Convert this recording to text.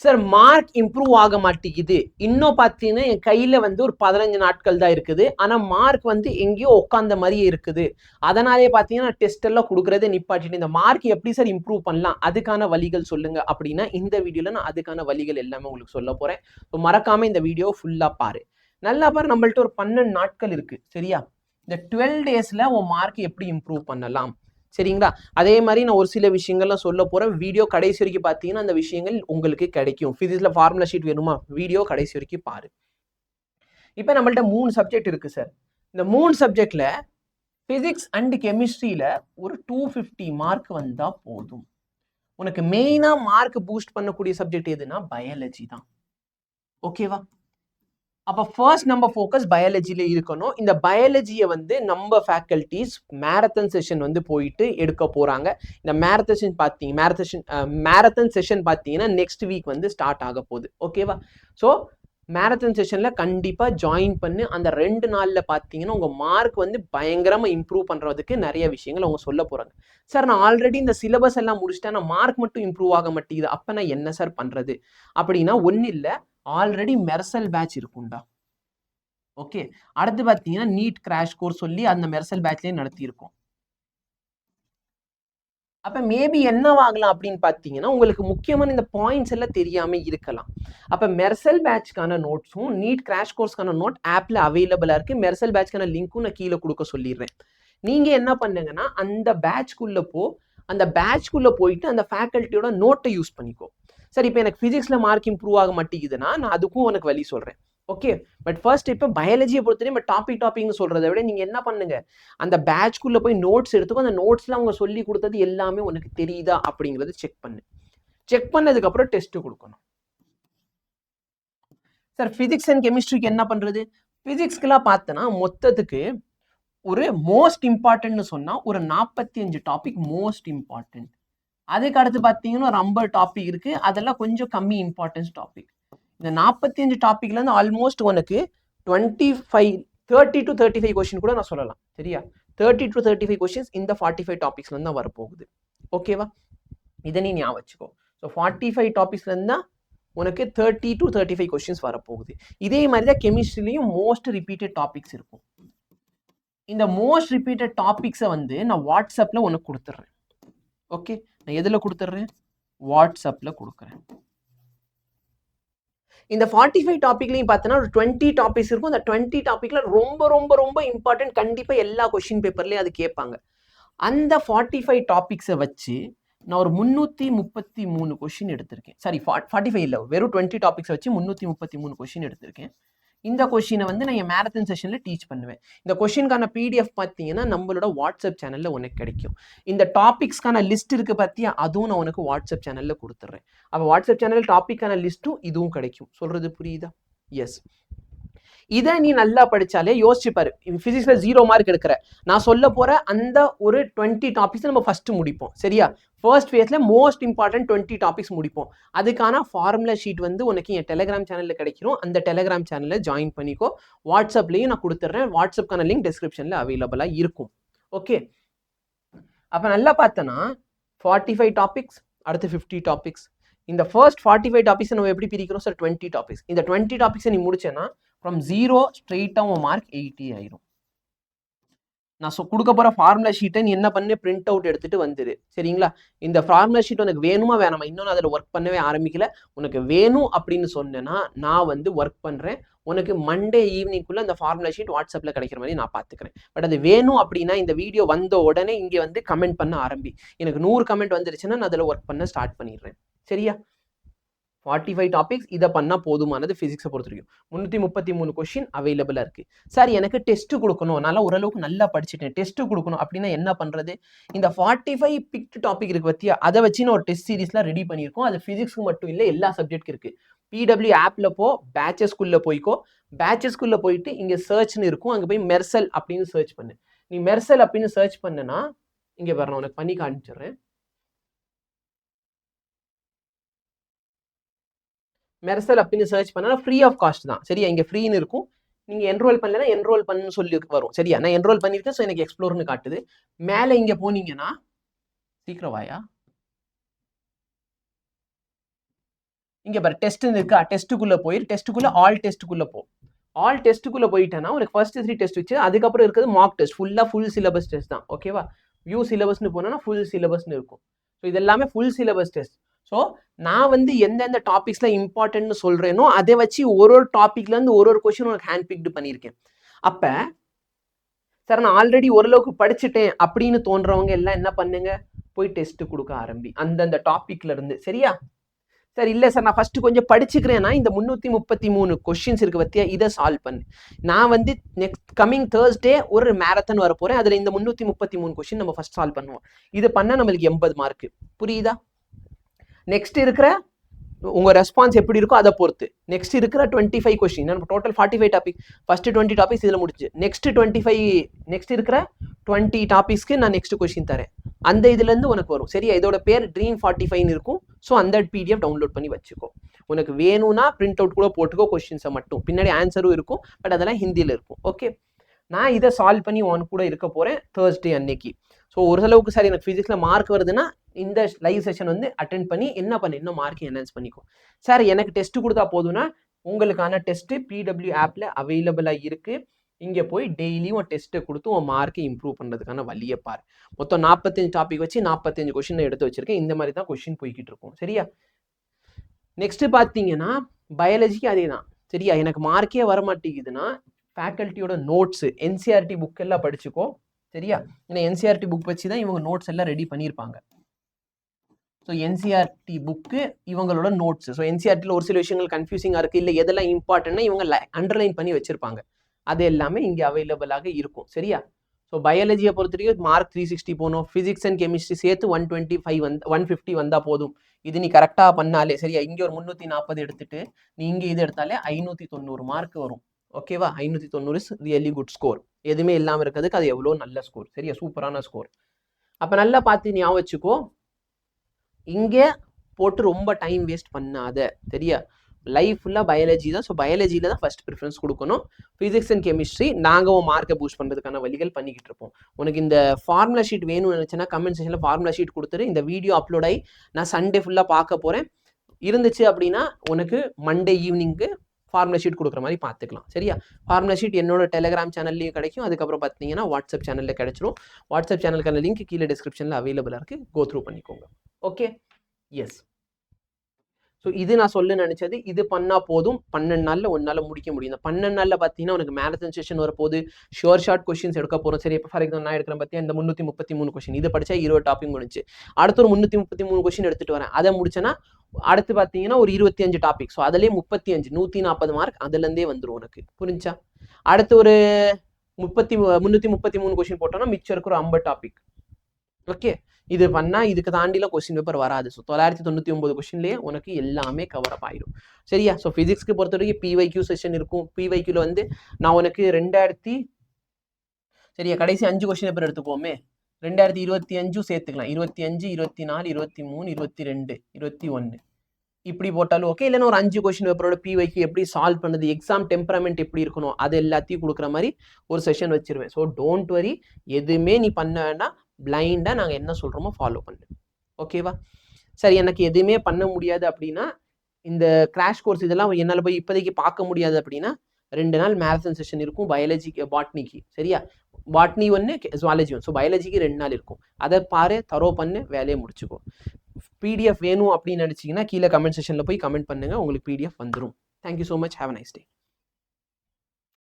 Sir mark improve ஆக மாட்டேங்குது. இன்னும் பார்த்தீங்கன்னா என் கையில் வந்து ஒரு 15 நாட்கள் தான் இருக்குது. ஆனால் மார்க் வந்து எங்கேயோ உட்காந்த மாதிரியே இருக்குது. அதனாலே பார்த்தீங்கன்னா டெஸ்ட் எல்லாம் கொடுக்குறதே நிப்பாட்டிட்டு இந்த மார்க் எப்படி சார் இம்ப்ரூவ் பண்ணலாம், அதுக்கான வழிகள் சொல்லுங்க அப்படின்னா இந்த வீடியோவில் நான் அதுக்கான வழிகள் எல்லாமே உங்களுக்கு சொல்ல போகிறேன். ஸோ மறக்காமல் இந்த வீடியோ ஃபுல்லாக பாரு. நல்லா பாரு, நம்மள்ட்ட ஒரு 12 நாட்கள் இருக்குது சரியா. இந்த 12 டேஸில் உன் மார்க் எப்படி இம்ப்ரூவ் பண்ணலாம் சரிங்களா. அதே மாதிரி நான் ஒரு சில விஷயங்கள்லாம் சொல்ல போகிறேன். வீடியோ கடைசி வரைக்கும் பார்த்தீங்கன்னா அந்த விஷயங்கள் உங்களுக்கு கிடைக்கும். ஃபிசிக்ஸில் ஃபார்முலா ஷீட் வேணுமா, வீடியோ கடைசி வரைக்கும் பாரு. இப்போ நம்மள்ட்ட 3 சப்ஜெக்ட் இருக்குது சார். இந்த 3 சப்ஜெக்டில் ஃபிசிக்ஸ் அண்ட் கெமிஸ்ட்ரியில் ஒரு 250 மார்க் வந்தால் போதும். உனக்கு மெயினாக மார்க் பூஸ்ட் பண்ணக்கூடிய சப்ஜெக்ட் எதுனா பயாலஜி தான். ஓகேவா. அப்போ ஃபர்ஸ்ட் நம்ம ஃபோக்கஸ் பயாலஜியில இருக்கணும். இந்த பயாலஜியை வந்து நம்ம ஃபேக்கல்டிஸ் மேரத்தன் செஷன் வந்து போயிட்டு எடுக்க போகிறாங்க. இந்த மேரத்தன் செஷன் பார்த்தீங்கன்னா நெக்ஸ்ட் வீக் வந்து ஸ்டார்ட் ஆக போகுது. ஓகேவா. ஸோ மேரத்தன் செஷனில் கண்டிப்பாக ஜாயின் பண்ணி அந்த 2 நாளில் பார்த்தீங்கன்னா உங்கள் மார்க் வந்து பயங்கரமாக இம்ப்ரூவ் பண்ணுறதுக்கு நிறைய விஷயங்கள் அவங்க சொல்ல போகிறாங்க. சார் நான் ஆல்ரெடி இந்த சிலபஸ் எல்லாம் முடிச்சுட்டேன், நான் மார்க் மட்டும் இம்ப்ரூவ் ஆக மாட்டேங்குது, அப்போ நான் என்ன சார் பண்ணுறது அப்படின்னா ஒன்றும் இல்லை, ஆல்ரெடி மெர்சல் பேட்ச் இருக்கும்டா. ஓகே. அடுத்து பார்த்தீங்கன்னா நீட் கிராஷ் கோர்ஸ் சொல்லி அந்த மெர்சல் பேட்ச்லேயே நடத்தியிருக்கோம். அப்போ மேபி என்னவாகலாம் அப்படின்னு பார்த்தீங்கன்னா உங்களுக்கு முக்கியமான இந்த பாயிண்ட்ஸ் எல்லாம் தெரியாமல் இருக்கலாம். அப்போ மெர்சல் பேட்ச்க்கான நோட்ஸும் நீட் கிராஷ் கோர்ஸ்க்கான நோட் ஆப்பில் அவைலபிளாக இருக்குது. மெர்சல் பேட்ச்க்கான லிங்க்கும் நான் கீழே கொடுக்க சொல்லிடுறேன். நீங்கள் என்ன பண்ணுங்கன்னா அந்த பேட்ச்குள்ளே போயிட்டு அந்த ஃபேக்கல்ட்டியோட நோட்டை யூஸ் பண்ணிக்கோ. சரி, இப்போ எனக்கு ஃபிசிக்ஸில் மார்க் இம்ப்ரூவ் ஆக மாட்டேங்குதுன்னா நான் அதுக்கும் உனக்கு வழி சொல்கிறேன். ஓகே. பட் ஃபர்ஸ்ட் இப்போ பயாலஜியை பொறுத்தவரையும் இப்போ டாபிக்னு சொல்கிறத விட நீங்கள் என்ன பண்ணுங்க, அந்த பேட்ச்குள்ளே போய் நோட்ஸ் எடுத்துக்கோ. அந்த நோட்ஸில் அவங்க சொல்லி கொடுத்தது எல்லாமே உனக்கு தெரியுதா அப்படிங்கிறது செக் பண்ணு. செக் பண்ணதுக்கப்புறம் டெஸ்ட்டு கொடுக்கணும். சார் ஃபிசிக்ஸ் அண்ட் கெமிஸ்ட்ரிக்கு என்ன பண்ணுறது? ஃபிசிக்ஸ்க்கெல்லாம் பார்த்தோன்னா மொத்தத்துக்கு ஒரு மோஸ்ட் இம்பார்ட்டன்ட்னு சொன்னால் ஒரு 45 டாபிக் மோஸ்ட் இம்பார்ட்டன்ட். அதுக்கு அடுத்து பார்த்தீங்கன்னா ஒரு 50 டாபிக் இருக்குது, அதெல்லாம் கொஞ்சம் கம்மி இம்பார்ட்டன்ஸ் டாபிக். இந்த 45 டாபிக்லேருந்து ஆல்மோஸ்ட் உனக்கு 30 to 35 கொஸ்டின் கூட நான் சொல்லலாம் சரியா. 30 to 35 கொஸ்டின்ஸ் இந்த 45 டாபிக்ஸ்லேருந்து தான் வரப்போகுது. ஓகேவா. இதை நீ ஞாபகம் வச்சுக்கோ. ஸோ 45 டாபிக்ஸ்லேருந்து தான் உனக்கு 30 to 35 கொஸ்டின்ஸ் வரப்போகுது. இதே மாதிரி தான் கெமிஸ்ட்ரிலையும் மோஸ்ட் ரிப்பீட்டட் டாபிக்ஸ் இருக்கும். இந்த மோஸ்ட் ரிப்பீட்டட் டாபிக்ஸை வந்து நான் வாட்ஸ்அப்பில் உனக்கு கொடுத்துட்றேன். ஓகே. நான் எதில் கொடுத்துட்றேன்? வாட்ஸ்அப்பில் கொடுக்குறேன். இந்த 45 டாபிக்லையும் பார்த்தோன்னா ஒரு 20 டாபிக்ஸ் இருக்கும். அந்த 20 டாபிக்ல ரொம்ப ரொம்ப ரொம்ப இம்பார்ட்டன்ட், கண்டிப்பாக எல்லா கொஸ்டின் பேப்பர்லேயும் அது கேட்பாங்க. அந்த 45 டாபிக்ஸை வச்சு நான் ஒரு 333 கொஸ்டின் எடுத்திருக்கேன். சாரி 45 இல்லை, வெறும் 20 டாபிக்ஸை வச்சு 333 கொஸ்டின் எடுத்திருக்கேன். இந்த கொஸ்டினை வந்து நான் என் மேரத்தன் செஷனில் டீச் பண்ணுவேன். இந்த கொஸ்டினுக்கான பிடிஎஃப் பார்த்தீங்கன்னா நம்மளோட வாட்ஸ்அப் சேனலில் உனக்கு கிடைக்கும். இந்த டாபிக்ஸ்க்கான லிஸ்ட் இருக்குது பார்த்தியா, அதுவும் நான் உனக்கு வாட்ஸ்அப் சேனலில் கொடுத்துட்றேன். அப்போ வாட்ஸ்அப் சேனல் டாபிக்கான லிஸ்ட்டும் இதுவும் கிடைக்கும். சொல்கிறது புரியுதா? எஸ். இதை நீ நல்லா படித்தாலே யோசிச்சு பாரு. ஃபிசிக்ஸில் 0 மார்க் எடுக்கிற நான் சொல்ல போகிற அந்த ஒரு 20 டாபிக்ஸ் நம்ம ஃபஸ்ட்டு முடிப்போம் சரியா. ஃபர்ஸ்ட் ஃபேஸில் மோஸ்ட் இம்பார்ட்டன்ட் 20 டாபிக்ஸ் முடிப்போம். அதுக்கான ஃபார்முலா ஷீட் வந்து உனக்கு என் டெலிகிராம் சேனலில் கிடைக்கும். அந்த டெலிகிராம் சேனலில் ஜாயின் பண்ணிக்கோ. வாட்ஸ்அப்லேயும் நான் கொடுத்துட்றேன். வாட்ஸ்அப்கான லிங்க் டிஸ்கிரிப்ஷனில் அவைலபிளாக இருக்கும். ஓகே. அப்போ நல்லா பார்த்தோன்னா 45 டாபிக்ஸ், அடுத்து 50 டாபிக்ஸ். இந்த ஃபர்ஸ்ட் 45 டாபிக்ஸ் நம்ம எப்படி பிரிக்கிறோம் சார்? 20 டாபிக்ஸ். இந்த 20 டாபிக்ஸை நீ முடிச்சேன்னா ஃப்ரம் 0 ஸ்ட்ரெயிட்டாக உன் மார்க் 80 ஆயிரும். நான் கொடுக்க போகிற ஃபார்முலா ஷீட்டை நீ என்ன பண்ணு, பிரிண்ட் அவுட் எடுத்துகிட்டு வந்துடு சரிங்களா. இந்த ஃபார்முலா ஷீட் உனக்கு வேணுமா வேணாமா, இன்னும் அதில் ஒர்க் பண்ணவே ஆரம்பிக்கல. உனக்கு வேணும் அப்படின்னு சொன்னேன்னா நான் வந்து ஒர்க் பண்ணுறேன். உனக்கு மண்டே ஈவினிங்குள்ளே அந்த ஃபார்முலா ஷீட் வாட்ஸ்அப்பில் கிடைக்கிற மாதிரி நான் பார்த்துக்கிறேன். பட் அது வேணும் அப்படின்னா இந்த வீடியோ வந்த உடனே இங்கே வந்து கமெண்ட் பண்ண ஆரம்பி. எனக்கு 100 கமெண்ட் வந்துருச்சுன்னா நான் அதில் ஒர்க் பண்ண ஸ்டார்ட் பண்ணிடுறேன் சரியா. 45 டாபிக்ஸ் இதை பண்ணால் போதுமானது. ஃபிசிக்ஸை பொறுத்த வரைக்கும் 333 கொஸ்டின் அவைலபிளாக இருக்குது. சார் எனக்கு டெஸ்ட்டு கொடுக்கணும், நல்லா ஓரளவுக்கு நல்லா படிச்சுட்டேன், டெஸ்ட்டு கொடுக்கணும் அப்படின்னா என்ன பண்ணுறது? இந்த 45 பிக்ட் டாபிக் இருக்குது பற்றியா, அதை வச்சு நான் ஒரு டெஸ்ட் சீரீஸ்லாம் ரெடி பண்ணியிருக்கோம். அது ஃபிசிக்ஸ்க்கு மட்டும் இல்லை, எல்லா சப்ஜெக்ட்க்கு இருக்குது. பிடபிள்யூ ஆப்பில் பேட்சஸ்குள்ளே போய்க்கோ. பேட்சஸ்குள்ளே போயிட்டு இங்கே சர்ச்னு இருக்கும், அங்கே போய் மெர்சல் அப்படின்னு சர்ச் பண்ணு. நீ மெர்சல் அப்படின்னு சர்ச் பண்ணனா இங்கே வரணும், உனக்கு பண்ணி காமிச்சிடுறேன். மெர்சல் அப்படின்னு சர்ச் பண்ணா ஃப்ரீ ஆஃப் காஸ்ட் தான் சரியா. இங்கே ஃப்ரீன்னு இருக்கும். நீங்கள் என்ரோல் பண்ணலன்னா என்ரோல் பண்ணு சொல்லி வரும் சரியா. நான் என்ரோல் பண்ணியிருக்கேன். ஸோ எனக்கு எக்ஸ்ப்ளோர்னு காட்டுது. மேலே இங்கே போனீங்கன்னா சீக்கிரம் வாயா, இங்கே பாரு டெஸ்ட்னு இருக்கா, டெஸ்ட்டுக்குள்ளே போய் டெஸ்ட்டுக்குள்ளே ஆல் டெஸ்ட்டுக்குள்ளே போ. ஆல் டெஸ்ட்டுக்குள்ளே போயிட்டேன்னா உனக்கு ஃபர்ஸ்ட் 3 டெஸ்ட் வச்சு அதுக்கப்புறம் இருக்கிறது mark test, full syllabus test தான். ஓகேவா? வியூ சிலபஸ்னு போனோன்னா ஃபுல் சிலபஸ்னு இருக்கும். ஸோ இது எல்லாமே ஃபுல் சிலபஸ் டெஸ்ட். ஸோ நான் வந்து எந்தெந்த டாபிக்ஸில் இம்பார்ட்டன்ட்னு சொல்கிறேனோ அதை வச்சு ஒரு டாப்பிக்லேருந்து ஒரு கொஸ்டின் உனக்கு ஹேண்ட் பிக்டு பண்ணியிருக்கேன். அப்போ சார் நான் ஆல்ரெடி ஓரளவுக்கு படிச்சுட்டேன் அப்படின்னு தோன்றவங்க எல்லாம் என்ன பண்ணுங்க, போய் டெஸ்ட் கொடுக்க ஆரம்பி அந்தந்த டாபிக்ல இருந்து. சரியா? சார் இல்லை சார் நான் ஃபர்ஸ்ட் கொஞ்சம் படிச்சுக்கிறேன்னா இந்த 333 கொஸ்டின்ஸ் இருக்கு பத்தியா, இதை சால்வ் பண்ணு. நான் வந்து நெக்ஸ்ட் கமிங் தேர்ஸ்டே ஒரு மேரத்தான் வர போறேன், அதுல இந்த 333 கொஸ்டின் நம்ம ஃபர்ஸ்ட் சால்வ் பண்ணுவோம். இது பண்ணா நம்மளுக்கு 80 மார்க். புரியுதா? நெக்ஸ்ட் இருக்கிற உங்க ரெஸ்பான்ஸ் எப்படி இருக்கோ அதை பொறுத்து நெக்ஸ்ட் இருக்கிற 25 கொஸ்டின், நம்ம டோட்டல் 45 டாபிக், ஃபர்ஸ்ட் 20 டாபிக்ஸ் இதில் முடிச்சு, நெக்ஸ்ட் 25 நெக்ஸ்ட் இருக்கிற 20 டாபிக்ஸ்க்கு நான் நெக்ஸ்ட் கொஸ்டின் தரேன். அந்த இதுலேருந்து உனக்கு வரும். சரியா? இதோட பேர் ட்ரீம் 45 இருக்கும். ஸோ அந்த பிடிஎஃப் டவுன்லோட் பண்ணி வச்சுக்கோ. உனக்கு வேணும்னா பிரிண்ட் அவுட் கூட போட்டுக்கோ கொஸ்டின்ஸை மட்டும், பின்னாடி ஆன்சரும் இருக்கும், பட் அதெல்லாம் ஹிந்தியில் இருக்கும். ஓகே, நான் இதை சால்வ் பண்ணி உன் கூட இருக்க போகிறேன் தேர்ஸ்டே அன்னைக்கு. ஸோ ஒரு அளவுக்கு சார் எனக்கு ஃபிசிக்ஸில் மார்க் வருதுன்னா இந்த லைவ் செஷன் வந்து அட்டென்ட் பண்ணி என்ன பண்ண இன்னும் மார்க் என்ஹான்ஸ் பண்ணிக்கும். சார் எனக்கு டெஸ்ட் கொடுத்தா போதும்னா உங்களுக்கான டெஸ்ட்டு பிடபிள்யூ ஆப்பில் அவைலபிளாக இருக்குது. இங்கே போய் டெய்லியும் டெஸ்ட்டை கொடுத்து உன் மார்க்கை இம்ப்ரூவ் பண்ணுறதுக்கான வழியை பாரு. மொத்தம் 45 டாபிக் வச்சு 45 கொஸ்டின் எடுத்து வச்சிருக்கேன். இந்த மாதிரி தான் கொஸ்டின் போய்கிட்டு இருக்கும். சரியா? நெக்ஸ்ட் பார்த்தீங்கன்னா பயாலஜிக்கு அதே தான். சரியா? எனக்கு மார்க்கே வர மாட்டேங்குதுன்னா ஃபேக்கல்ட்டியோட நோட்ஸு என்சிஆர்டி புக் எல்லாம் படிச்சுக்கோ. சரியா? ஏன்னா என்சிஆர்டி புக் வச்சு தான் இவங்க நோட்ஸ் எல்லாம் ரெடி பண்ணியிருப்பாங்க. ஸோ என்சிஆர்டி புக்கு இவங்களோட நோட்ஸ். ஸோ என்சிஆர்டியில் ஒரு சில விஷயங்கள் கன்ஃபியூசிங்காக இருக்குது, இல்லை எதெல்லாம் இம்பார்ட்டன்ட்னா இவங்க அண்டர்லைன் பண்ணி வச்சிருப்பாங்க. அது எல்லாமே இங்கே அவைலபிளாக இருக்கும். சரியா? ஸோ பயாலஜியை பொறுத்த வரைக்கும் மார்க் 360 போகணும். ஃபிசிக்ஸ் அண்ட் கெமிஸ்ட்ரி சேர்த்து 150 வந்தால் போதும். இது நீ கரெக்டாக பண்ணாலே சரியா. இங்கே ஒரு 340 எடுத்துட்டு நீ இங்கே இது எடுத்தாலே 590 மார்க் வரும். ஓகேவா? 590 இஸ் ரியலி குட் ஸ்கோர். எதுவுமே இல்லாமல் இருக்கிறதுக்கு அது எவ்வளோ நல்ல ஸ்கோர். சரியா? சூப்பரான ஸ்கோர். அப்போ நல்லா பார்த்து ஞாபகம் வச்சுக்கோ, இங்கே போட்டு ரொம்ப டைம் வேஸ்ட் பண்ணாத. சரியா? லைஃப் ஃபுல்லாக பயாலஜி தான். ஸோ பயாலஜியில் தான் ஃபர்ஸ்ட் ப்ரிஃபரன்ஸ் கொடுக்கணும். ஃபிசிக்ஸ் அண்ட் கெமிஸ்ட்ரி நாங்கள் மார்க்கை பூஸ்ட் பண்ணுறதுக்கான வழிகள் பண்ணிக்கிட்டு இருப்போம். உனக்கு இந்த ஃபார்முலா ஷீட் வேணும்னு நினச்சேன்னா கமெண்ட் செக்ஷனில் ஃபார்முலா ஷீட் கொடுத்துரு. இந்த வீடியோ அப்லோட் ஆகி நான் சண்டே ஃபுல்லாக பார்க்க போகிறேன். இருந்துச்சு அப்படின்னா உனக்கு மண்டே ஈவினிங்க்கு ஃபார்முலா ஷீட் கொடுக்குற மாதிரி பார்த்துக்கலாம். சரியா? ஃபார்முலா ஷீட் என்னோட டெலிகிராம் சேனல்லையும் கிடைக்கும். அதுக்கப்புறம் பார்த்தீங்கன்னா வாட்ஸ்அப் சேனலில் கிடைச்சிரும். வாட்ஸ்அப் சேனலுக்கான லிங்க் கீழே டிஸ்கிரிப்ஷனில் அவைலபிளாக இருக்குது. கோ த்ரூ பண்ணிக்கோங்க. Okay, yes. ஸோ இது நான் சொல்ல நினச்சது. இது பண்ணால் போதும், 12 நாளில் ஒன்றால் முடிக்க முடியும். இந்த 12 நாளில் பார்த்தீங்கன்னா உனக்கு மேரத்தான் செஷன் வரப்போது, ஷார்ட் கொஸ்டின்ஸ் எடுக்க போகிறோம். சரி, இப்போ ஃபார் எக்ஸாம்பிள் நான் எடுக்கிறேன் பார்த்தியா, இந்த 333 கொஸ்டின் இது படித்தா 20 டாபிக் முடிச்சு. அடுத்து ஒரு 333 கொஸ்டின் எடுத்துகிட்டு வரேன். அதை முடிச்சேன்னா அடுத்து பார்த்தீங்கன்னா ஒரு 25 டாபிக். ஸோ அதிலே 35 140 மார்க் அதுலேருந்தே வந்துடும் உனக்கு. புரிஞ்சா? அடுத்து ஒரு 333 கொஸ்டின் போட்டோம்னா மிச்சம் இருக்கிற 50 டாபிக். ஓகே, இது பண்ணால் இதுக்கு தாண்டிலாம் கொஸ்டின் பேப்பர் வராது. ஸோ 999 கொஸ்டின்லேயே உனக்கு எல்லாமே கவர் அப் ஆகிடும். சரியா? ஸோ ஃபிசிக்ஸ்க்கு பொறுத்த வரைக்கும் பிவைக்யூ செஷன் இருக்கும். பிவைக்யூவில் வந்து நான் உனக்கு 2000 சரியா கடைசி 5 கொஸ்டின் பேப்பர் எடுத்துக்கோமே, 2025 சேர்த்துக்கலாம். 25, 24, 23, 22, 21 இப்படி போட்டாலும் ஓகே. இல்லைன்னா ஒரு 5 கொஸ்டின் பேப்பரோட பிவைக்யூ எப்படி சால்வ் பண்ணுது, எக்ஸாம் டெம்பரமெண்ட் எப்படி இருக்கணும், அது எல்லாத்தையும் கொடுக்குற மாதிரி ஒரு செஷன் வச்சிருவேன். ஸோ டோன்ட் வரி, எதுவுமே நீ பண்ண வேண்டாம். பிளைண்டாக நாங்கள் என்ன சொல்கிறோமோ ஃபாலோ பண்ணு. ஓகேவா? சரி, எனக்கு எதுவுமே பண்ண முடியாது அப்படின்னா இந்த கிராஷ் கோர்ஸ் இதெல்லாம் என்னால் போய் இப்போதைக்கு பார்க்க முடியாது அப்படின்னா 2 நாள் மேரத்தான் செஷன் இருக்கும் பயாலஜிக்கு, பாட்னிக்கு. சரியா? Botany 1, zoology 1. ஸோ பயாலஜிக்கு 2 நாள் இருக்கும். அதை பாரு, தரோ பண்ணு, வேலையை முடிச்சுக்கோ. பிடிஎஃப் வேணும் அப்படின்னு நினச்சிங்கன்னா கீழே கமெண்ட் செஷனில் போய் கமெண்ட் பண்ணுங்கள், உங்களுக்கு பிடிஎஃப் வந்துடும். Thank you so much. Have a nice day.